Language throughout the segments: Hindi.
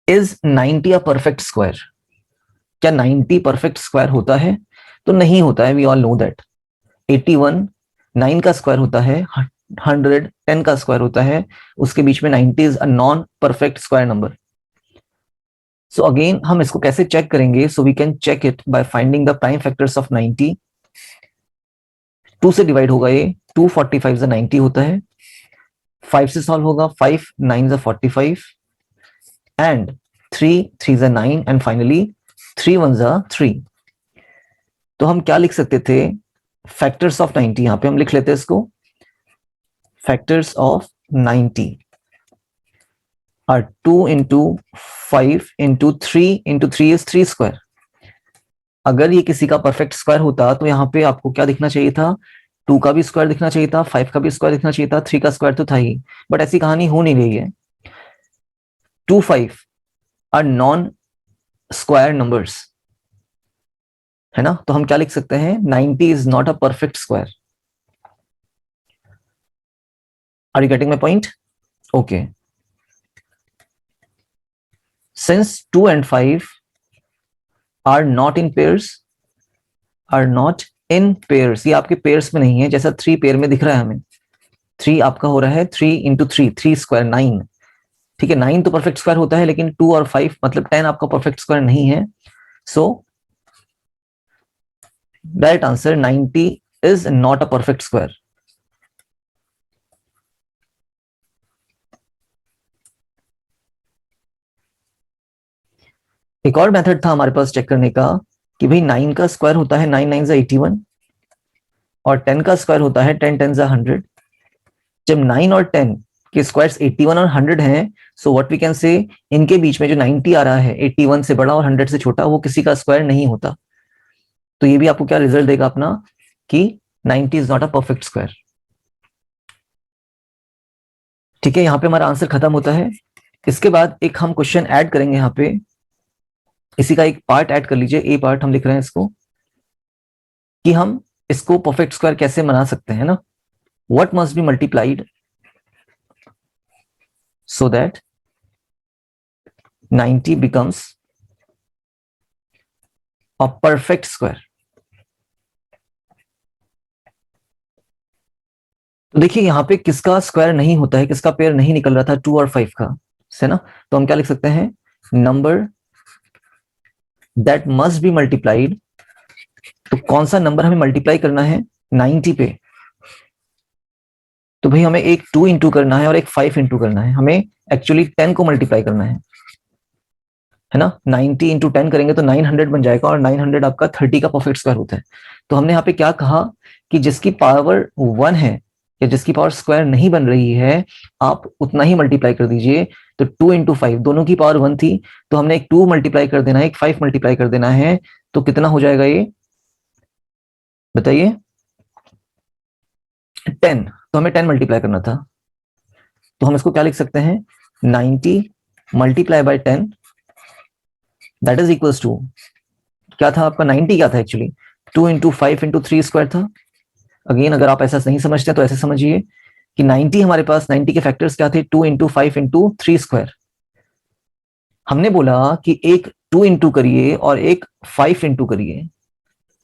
Is 90 a perfect square? क्या 90 परफेक्ट स्क्वायर होता है? तो नहीं होता है, वी ऑल नो दैट। 81 9 का स्क्वायर होता है, 100 10 का स्क्वायर होता है, उसके बीच में 90 is a non perfect square number. So again हम इसको कैसे चेक करेंगे? So we can check it by finding the prime factors of 90। 2 से डिवाइड होगा ये, 2 45 से 90 होता है। 5 से सॉल्व होगा, 5 9 से 45 एंड 3 3 से 9 एंड फाइनली 3 1 से 3। तो हम क्या लिख सकते थे? फैक्टर्स ऑफ 90, यहां पे हम लिख लेते हैं इसको, factors of 90 are 2 into 5 into 3 into 3 is 3 square. अगर ये किसी का परफेक्ट स्क्वायर होता तो यहाँ पे आपको क्या दिखना चाहिए था? 2 का भी स्क्वायर दिखना चाहिए था, 5 का भी स्क्वायर दिखना चाहिए था, 3 का स्क्वायर तो था ही, बट ऐसी कहानी हो नहीं रही है। 2 5 आर नॉन स्क्वायर नंबर्स, है ना? तो हम क्या लिख सकते हैं? 90 is not a perfect square. Are you getting my point? Okay, since 2 and 5 are not in pairs, are not in pairs, ये आपके पेयर्स में नहीं है, जैसा 3 पेयर में दिख रहा है हमें। 3 आपका हो रहा है 3 इंटू 3, 3 स्क्वायर 9। ठीक है, 9 तो परफेक्ट स्क्वायर होता है, लेकिन 2 और 5 मतलब 10 आपका परफेक्ट स्क्वायर नहीं है। So direct answer 90 is not a perfect square. एक और मेथड था हमारे पास चेक करने का कि भाई 9 का स्क्वायर होता है 9 9 81 और 10 का स्क्वायर होता है 10 10 100। जब 9 और 10 के स्क्वायर्स 81 और 100 हैं, so what we can say, इनके बीच में जो 90 आ रहा है 81 से बड़ा और 100 से छोटा, वो किसी का स्क्वायर नहीं होता। तो ये भी आपको क्या रिजल्ट देगा अपना कि 90 is not a perfect square. ठीक है, यहां पे हमारा आंसर खत्म होता है। इसके बाद एक हम क्वेश्चन ऐड करेंगे यहाँ पे, इसी का एक पार्ट ऐड कर लीजिए, ए पार्ट हम लिख रहे हैं इसको, कि हम इसको परफेक्ट स्क्वायर कैसे बना सकते हैं ना। What must be multiplied so that 90 becomes a perfect square। तो देखिए यहां पे किसका स्क्वायर नहीं होता है, किसका पेयर नहीं निकल रहा था, 2 और 5 का, है ना? तो हम क्या लिख सकते हैं? Number that must be multiplied. तो कौन सा नंबर हमें मल्टीप्लाई करना है 90 पे? तो भाई हमें एक 2 इंटू करना है और एक 5 इंटू करना है, हमें एक्चुअली 10 को मल्टीप्लाई करना है ना? 90 इंटू 10 करेंगे तो 900 बन जाएगा, और 900 आपका 30 का परफेक्ट स्क्वायर होता है। तो हमने यहाँ पे क्या कहा कि जिसकी पावर 1 है या जिसकी पावर स्क्वायर नहीं बन रही है, आप उतना ही मल्टीप्लाई कर दीजिए। तो 2 इंटू 5, दोनों की पावर 1 थी, तो हमने एक 2 मल्टीप्लाई कर देना है, एक 5 मल्टीप्लाई कर देना है। तो कितना हो जाएगा ये बताइए? 10। तो हमें 10 मल्टीप्लाई करना था, तो हम इसको क्या लिख सकते हैं? 90 multiply by 10 that is equals to, क्या था आपका 90 क्या था एक्चुअली? 2 इंटू 5 इंटू 3 स्क्वायर था। अगेन अगर आप ऐसा नहीं समझते तो ऐसे समझिए कि 90 हमारे पास 90 के फैक्टर्स क्या थे? 2 इंटू 5 इंटू 3 स्क्वायर। हमने बोला कि एक 2 इंटू करिए और एक 5 इंटू करिए।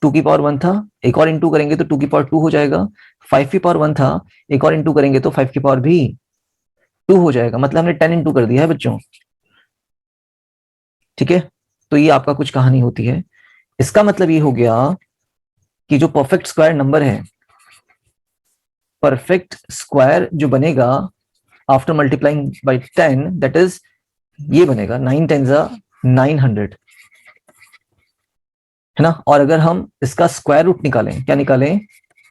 2 की पावर 1 था, एक और इंटू करेंगे तो 2 की पावर 2 हो जाएगा। 5 की पावर 1 था, एक और इंटू करेंगे तो 5 की पावर भी 2 हो जाएगा, मतलब हमने 10 इंटू कर दिया है बच्चों। ठीक है, तो ये आपका कुछ कहानी होती है। इसका मतलब ये हो गया कि जो परफेक्ट स्क्वायर नंबर है, परफेक्ट स्क्वायर जो बनेगा after multiplying by 10, that is ये बनेगा 9 10 900, है ना? और अगर हम इसका स्क्वायर रूट निकालें, क्या निकालें?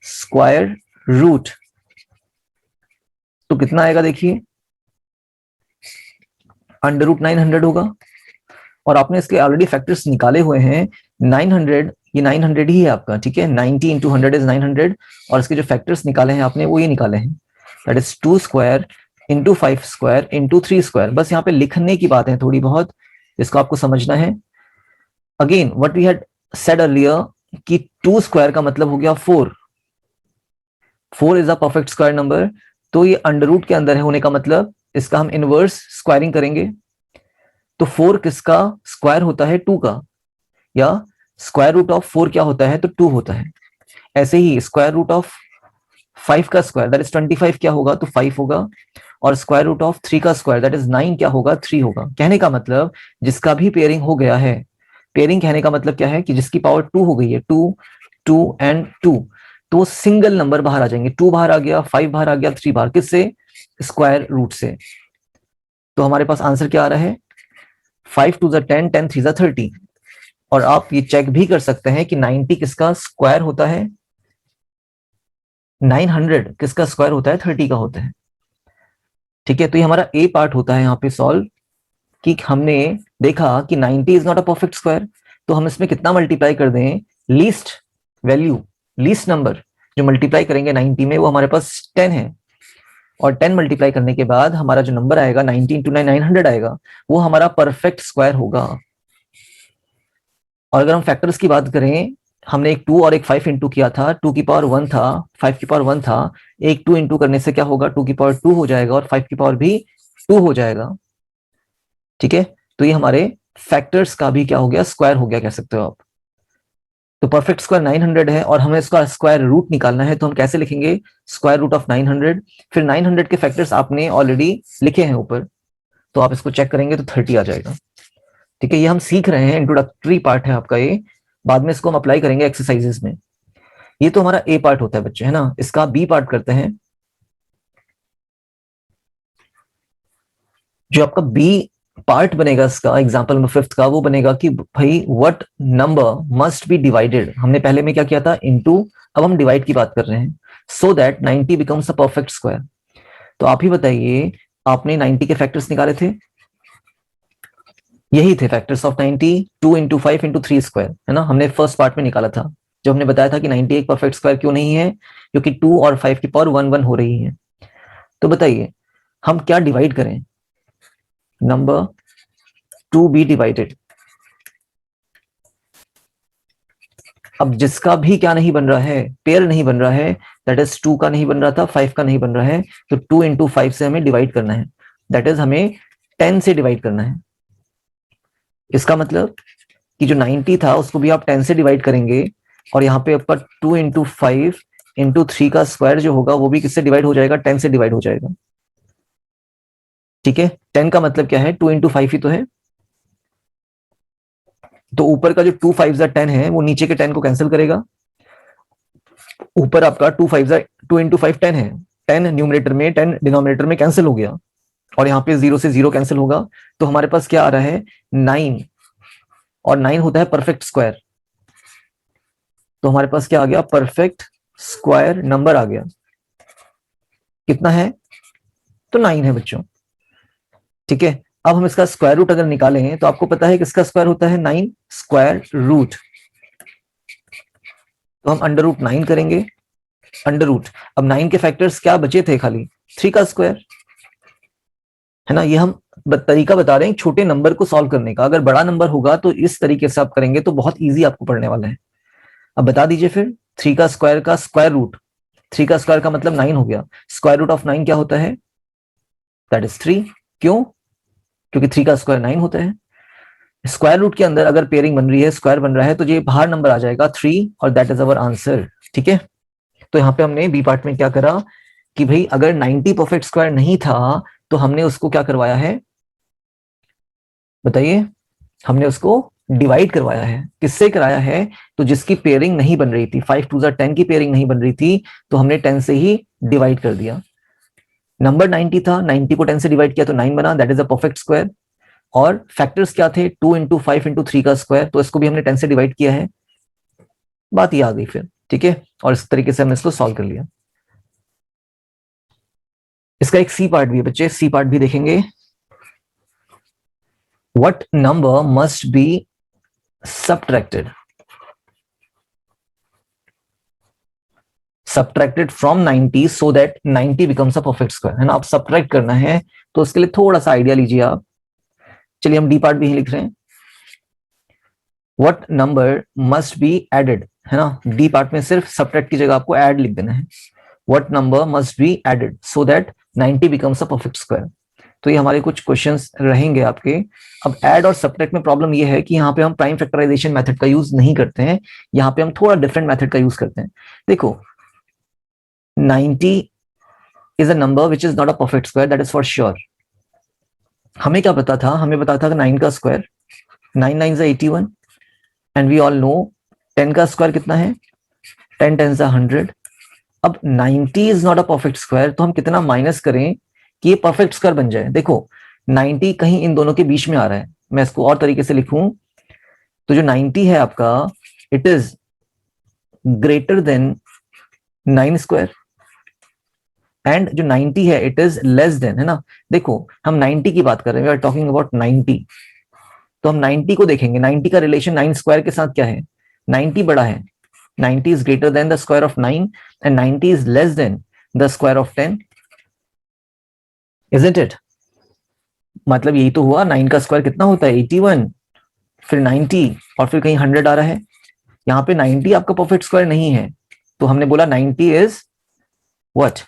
स्क्वायर रूट, तो कितना आएगा देखिए? अंडर रूट 900 होगा। और आपने इसके ऑलरेडी फैक्टर्स निकाले हुए हैं। 900, ये 900 ही है आपका, ठीक है? 90 इंटू 100 इज 900, और इसके जो फैक्टर्स निकाले हैं आपने वो ये निकाले हैं, that is 2 square into 5 square into 3 square. बस यहाँ पे लिखने की बात है थोड़ी बहुत, इसको आपको समझना है। Again what we had said earlier कि 2 स्क्वायर का मतलब हो गया 4, 4 is a perfect square number. तो ये अंडर रूट के अंदर है होने का मतलब इसका हम इनवर्स स्क्वायरिंग करेंगे। तो 4 किसका स्क्वायर होता है? 2 का, या स्क्वायर रूट ऑफ 4 क्या होता है? तो 2 होता है। ऐसे ही स्क्वायर रूट ऑफ 5 का स्क्वायर दैट इज 25 क्या होगा? तो 5 होगा। और स्क्वायर रूट ऑफ 3 का स्क्वायर दैट इज 9 क्या होगा? 3 होगा। कहने का मतलब जिसका भी पेयरिंग हो गया है, पेयरिंग कहने का मतलब क्या है कि जिसकी पावर 2 हो गई है, 2 2 एंड 2, तो सिंगल नंबर बाहर आ जाएंगे। 2 बाहर आ गया, 5 बाहर आ गया, 3 बाहर, किससे? स्क्वायर रूट से। तो हमारे पास आंसर क्या आ रहा है? 5 2 10, 10 3 30। और आप ये चेक भी कर सकते हैं कि 90 किसका स्क्वायर होता है? 900 किसका स्क्वायर होता है? 30 का होता है। ठीक है, तो ये हमारा ए पार्ट होता है यहाँ पे सॉल्व, कि हमने देखा कि 90 is not a perfect square, तो हम इसमें कितना मल्टीप्लाई कर दें? लीस्ट वैल्यू, लीस्ट नंबर जो मल्टीप्लाई करेंगे 90 में, वो हमारे पास 10 है। और 10 मल्टीप्लाई करने के बाद हमारा जो नंबर आएगा 90 इंटू 900 आएगा, वो हमारा परफेक्ट स्क्वायर होगा। और अगर हम फैक्टर्स की बात करें, हमने एक 2 और एक 5 इंटू किया था, 2 की पावर 1 था, 5 की पावर 1 था। एक 2 इंटू करने से क्या होगा? 2 की पावर 2 हो जाएगा और 5 की पावर भी 2 हो जाएगा। ठीक है, तो ये हमारे फैक्टर्स का भी क्या हो गया? स्क्वायर हो गया, कह सकते हो आप। तो परफेक्ट स्क्वायर 900 है और हमें इसका स्क्वायर रूट निकालना है, तो हम कैसे लिखेंगे? Square root of 900। फिर 900 के फैक्टर्स आपने ऑलरेडी लिखे हैं ऊपर, तो आप इसको चेक करेंगे तो 30 आ जाएगा। ठीक है, ये हम सीख रहे हैं, इंट्रोडक्टरी पार्ट है आपका ये, बाद में इसको हम अप्लाई करेंगे एक्सरसाइजेस में। ये तो हमारा ए पार्ट होता है बच्चे, है ना। इसका बी पार्ट करते हैं। जो आपका बी पार्ट बनेगा इसका, एग्जाम्पल नंबर 5 का, वो बनेगा कि भाई what number must B divided. हमने पहले में क्या किया था? इनटू, अब हम डिवाइड की बात कर रहे हैं, सो that 90 becomes a perfect square. तो आप ही बताइए, आपने 90 के फैक्टर्स निकाले थे, यही थे factors of 90, 2 into 5 into 3 square, है ना। हमने फर्स्ट पार्ट में निकाला था, जब हमने बताया था कि 90 एक परफेक्ट स्क्वायर क्यों नहीं है, क्योंकि 2 और 5 की पावर 1 1 हो रही है। तो बताइए हम क्या डिवाइड करें? Number to be divided. अब जिसका भी क्या नहीं बन रहा है? पेयर नहीं बन रहा है, दैट इज 2 का नहीं बन रहा था, 5 का नहीं बन रहा है, तो 2 इंटू 5 से हमें डिवाइड करना है, दैट इज हमें 10 से डिवाइड करना है। इसका मतलब कि जो 90 था उसको भी आप 10 से डिवाइड करेंगे, और यहाँ पे ऊपर 2 इंटू 5 इंटू 3 का स्क्वायर जो होगा वो भी किससे डिवाइड हो जाएगा? 10 से डिवाइड हो जाएगा। ठीक है, 10 का मतलब क्या है? 2 इंटू 5 ही तो है। तो ऊपर का जो 2 5 10 है, वो नीचे के 10 को कैंसिल करेगा। ऊपर आपका 2 5 2 इंटू 5 10 है, 10 न्यूमरेटर में, 10 डिनोमिनेटर में कैंसिल हो गया, और यहाँ पे 0 से 0 कैंसिल होगा, तो हमारे पास क्या आ रहा है? 9, और 9 होता है परफेक्ट स्क्वायर। तो हमारे पास क्या आ गया? परफेक्ट स्क्वायर नंबर आ गया। कितना है? तो 9 है बच्चों। ठीक है, अब हम इसका स्क्वायर रूट अगर निकालें, तो आपको पता है किसका स्क्वायर होता है? 9 स्क्वायर रूट। तो हम अंडर रूट 9 करेंगे, अंडर रूट। अब 9 के फैक्टर्स क्या बचे थे? खाली 3 का स्क्वायर, है ना। ये हम तरीका बता रहे हैं छोटे नंबर को सॉल्व करने का। अगर बड़ा नंबर होगा तो इस तरीके से आप करेंगे तो बहुत इजी आपको पढ़ने वाला है। अब बता दीजिए फिर, 3 का स्क्वायर रूट, 3 का स्क्वायर का मतलब 9 हो गया। स्क्वायर रूट ऑफ 9 क्या होता है? That is 3। क्यों? क्योंकि 3 का स्क्वायर 9 होता है। स्क्वायर रूट के अंदर अगर पेयरिंग बन रही है, स्क्वायर बन रहा है, तो ये बाहर नंबर आ जाएगा 3, और दैट इज अवर आंसर। ठीक है, तो यहाँ पे हमने बी पार्ट में क्या करा कि भाई अगर 90 परफेक्ट स्क्वायर नहीं था, तो हमने उसको क्या करवाया है? बताइए। हमने उसको डिवाइड करवाया है। किससे कराया है? तो जिसकी पेयरिंग नहीं बन रही थी, 5 2 10 की पेयरिंग नहीं बन रही थी, तो हमने 10 से ही डिवाइड कर दिया। नंबर 90 था, 90 को 10 से डिवाइड किया तो 9 बना, that is a perfect square. और फैक्टर्स क्या थे? 2 इंटू 5 इंटू 3 का स्क्वायर, तो इसको भी हमने 10 से डिवाइड किया है। बात ये आ गई फिर। ठीक है, और इस तरीके से हमने इसको सॉल्व कर लिया। इसका एक सी पार्ट भी है बच्चे, सी पार्ट भी देखेंगे। What number must B subtracted from 90 so that 90 becomes a perfect square, है ना। आप सबट्रैक्ट करना है, तो उसके लिए थोड़ा सा आइडिया लीजिए आप। चलिए हम डी पार्ट भी लिख रहे हैं। What number must be added, है ना। डी पार्ट में सिर्फ सबट्रैक्ट की जगह आपको ऐड लिख देना है। What number must be added so that 90 becomes a perfect square. तो ये हमारे कुछ क्वेश्चंस रहेंगे आपके। अब ऐड और सब्ट्रैक्ट में प्रॉब्लम ये है कि यहाँ पे हम प्राइम फैक्टराइजेशन मेथड का यूज नहीं करते हैं, यहाँ पे हम थोड़ा डिफरेंट मेथड का यूज करते हैं। देखो 90 is a number which is not a perfect square, that is for sure. हमें क्या पता था, हमें पता था 9 का square, 9 9 81, and we all know 10 का स्क्वायर कितना है, 10 10 100। अब 90 is not a perfect square, तो हम कितना माइनस करें कि ये परफेक्ट स्क्वायर बन जाए। देखो 90 कहीं इन दोनों के बीच में आ रहा है, मैं इसको और तरीके से लिखूं तो जो 90 है आपका, it is greater than 9 square, and जो 90 है इट इज लेस देन, है ना। देखो हम 90 की बात कर रहे हैं, वी आर टॉकिंग अबाउट 90, तो हम 90 को देखेंगे, 90 का रिलेशन 9 स्क्वायर के साथ क्या है, 90 बड़ा है, 90 is greater than the square of 9 and 90 is less than the square of 10, isn't it? मतलब यही तो हुआ, 9 का स्क्वायर कितना होता है 81, फिर 90 और फिर कहीं 100 आ रहा है। यहाँ पे 90 आपका परफेक्ट स्क्वायर नहीं है, तो हमने बोला 90 is what,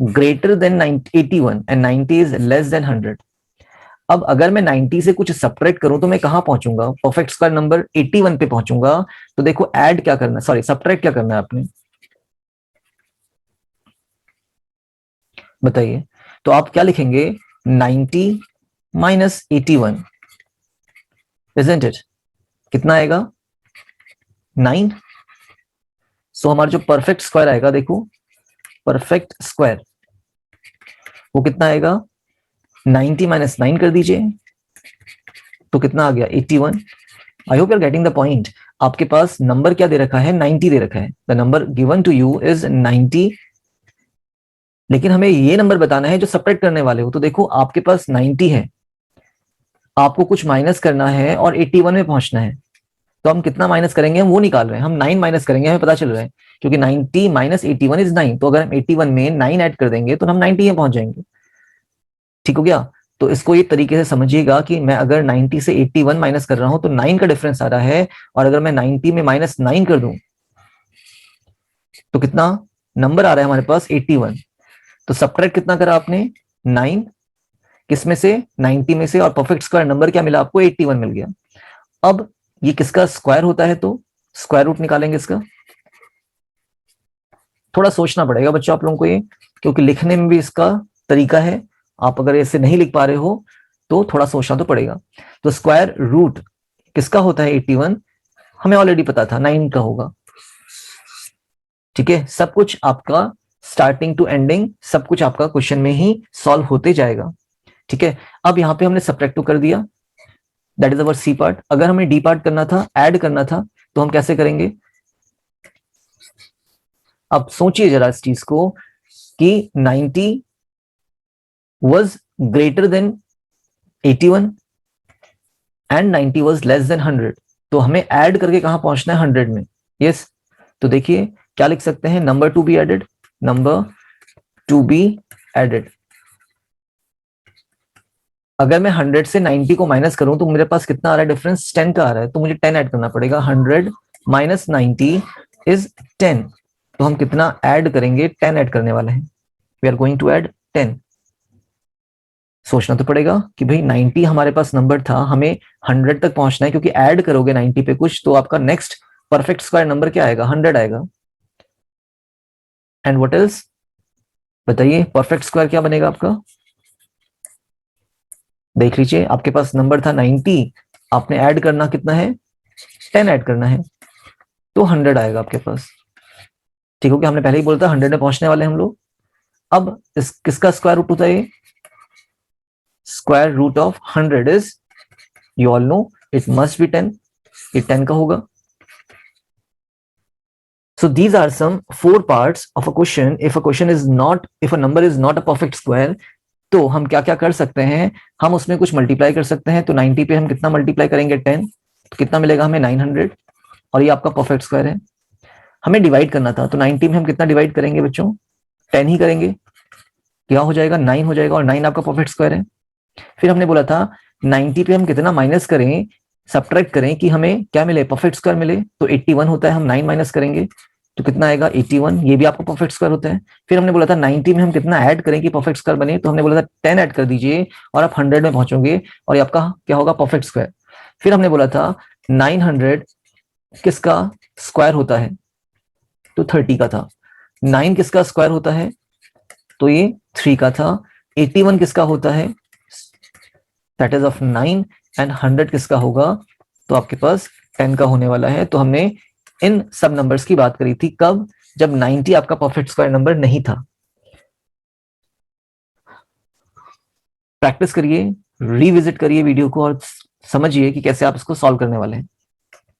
greater than 81 and 90 is less than 100। अब अगर मैं 90 से कुछ सब्ट्रैक्ट करूं तो मैं कहां पहुंचूंगा, परफेक्ट स्क्वायर नंबर 81 पे पहुंचूंगा। तो देखो ऐड क्या करना है, सॉरी सब्ट्रैक्ट क्या करना है आपने, बताइए। तो आप क्या लिखेंगे, 90 माइनस 81, इजंट इट, कितना आएगा 9। सो हमारा जो परफेक्ट स्क्वायर आएगा, देखो परफेक्ट स्क्वायर वो कितना आएगा, 90 माइनस 9 कर दीजिए, तो कितना आ गया 81। I hope you are getting the point. आपके पास नंबर क्या दे रखा है, 90 दे रखा है, the number given to you is 90, लेकिन हमें ये नंबर बताना है जो सब्ट्रैक्ट करने वाले हो। तो देखो आपके पास 90 है, आपको कुछ माइनस करना है और 81 में पहुंचना है, तो हम कितना माइनस करेंगे, हम वो निकाल रहे हैं, हम 9 माइनस करेंगे, हमें पता चल रहा है, क्योंकि 90 माइनस 81 इज 9, तो अगर हम 81 में 9 ऐड कर देंगे तो हम 90 में पहुंच जाएंगे। ठीक हो गया। तो इसको ये तरीके से समझिएगा कि मैं अगर 90 से 81 माइनस कर रहा हूं तो 9 का डिफरेंस आ रहा है, और अगर मैं 90 में माइनस 9 कर दूं तो कितना नंबर आ रहा है हमारे पास 81। तो सब्ट्रैक्ट कितना करा आपने, 9 किसमें से, 90 में से, और परफेक्ट स्क्वायर नंबर क्या मिला आपको, 81 मिल गया। अब ये किसका स्क्वायर होता है, तो स्क्वायर रूट निकालेंगे इसका। थोड़ा सोचना पड़ेगा बच्चों आप लोगों को ये, क्योंकि लिखने में भी इसका तरीका है, आप अगर ऐसे नहीं लिख पा रहे हो तो थोड़ा सोचना तो पड़ेगा। तो स्क्वायर रूट किसका होता है 81, हमें ऑलरेडी पता था 9 का होगा। ठीक है, सब कुछ आपका स्टार्टिंग टू एंडिंग सब कुछ आपका क्वेश्चन में ही सॉल्व होते जाएगा। ठीक है, अब यहाँ पे हमने सब्ट्रैक्ट कर दिया, that is our C part. अगर हमें डी पार्ट करना था, ऐड करना था, तो हम कैसे करेंगे। अब सोचिए जरा इस चीज को कि 90 was greater than 81 and 90 was less than 100, तो हमें ऐड करके कहां पहुंचना है 100 में। यस, तो देखिए क्या लिख सकते हैं, number to be added, number to be added. अगर मैं 100 से 90 को माइनस करूं तो मेरे पास कितना आ रहा है डिफरेंस, 10 का आ रहा है, तो मुझे 10 ऐड करना पड़ेगा। 100 माइनस 90 इज 10, तो हम कितना ऐड करेंगे, 10 ऐड करने वाले हैं, we are going to add 10। सोचना तो पड़ेगा कि भाई 90 हमारे पास नंबर था, हमें 100 तक पहुंचना है, क्योंकि ऐड करोगे 90 पे कुछ तो आपका नेक्स्ट परफेक्ट स्क्वायर नंबर क्या आएगा, 100 आएगा। एंड व्हाट एल्स, बताइए परफेक्ट स्क्वायर क्या बनेगा आपका, देख लीजिए आपके पास नंबर था 90, आपने ऐड करना कितना है, 10 ऐड करना है, तो 100 आएगा आपके पास। ठीक हो गया, हमने पहले ही बोला था 100 में पहुंचने वाले हम लोग। अब इस किसका स्क्वायर रूट होता है, square root of 100 is, you all know it must be 10, ये 10 का होगा। So these are some 4 parts of a question. If a number is not a perfect square, तो हम क्या क्या कर सकते हैं, हम उसमें कुछ मल्टीप्लाई कर सकते हैं। तो 90 पे हम कितना मल्टीप्लाई करेंगे, 10, तो कितना मिलेगा हमें 900, और ये आपका परफेक्ट स्क्वायर है। हमें डिवाइड करना था, तो 90 में हम कितना डिवाइड करेंगे बच्चों, 10 ही करेंगे, क्या हो जाएगा 9 हो जाएगा, और 9 आपका परफेक्ट स्क्वायर है। फिर हमने बोला था 90 पे हम कितना माइनस करें, सब्ट्रैक्ट करें कि हमें क्या मिले, परफेक्ट स्क्वायर मिले, तो 81 होता है, हम 9 माइनस करेंगे तो कितना आएगा 81, ये भी आपका परफेक्ट स्क्वायर होता है। फिर हमने बोला था 90 में हम कितना ऐड करें कि परफेक्ट स्क्वायर बने, तो हमने बोला था 10 ऐड कर दीजिए और आप 100 में पहुंचोगे और ये आपका क्या होगा, परफेक्ट स्क्वायर। फिर हमने बोला था 900 किसका स्क्वायर होता है, तो 30 का था। 9 किसका स्क्वायर होता है, तो ये 3 का था। 81 किसका होता है, दैट इज ऑफ 9, एंड 100 किसका होगा, तो आपके पास 10 का होने वाला है। तो हमने इन सब नंबर्स की बात करी थी, कब, जब 90 आपका परफेक्ट स्क्वायर नंबर नहीं था। प्रैक्टिस करिए, रिविजिट करिए वीडियो को और समझिए कि कैसे आप इसको सॉल्व करने वाले हैं।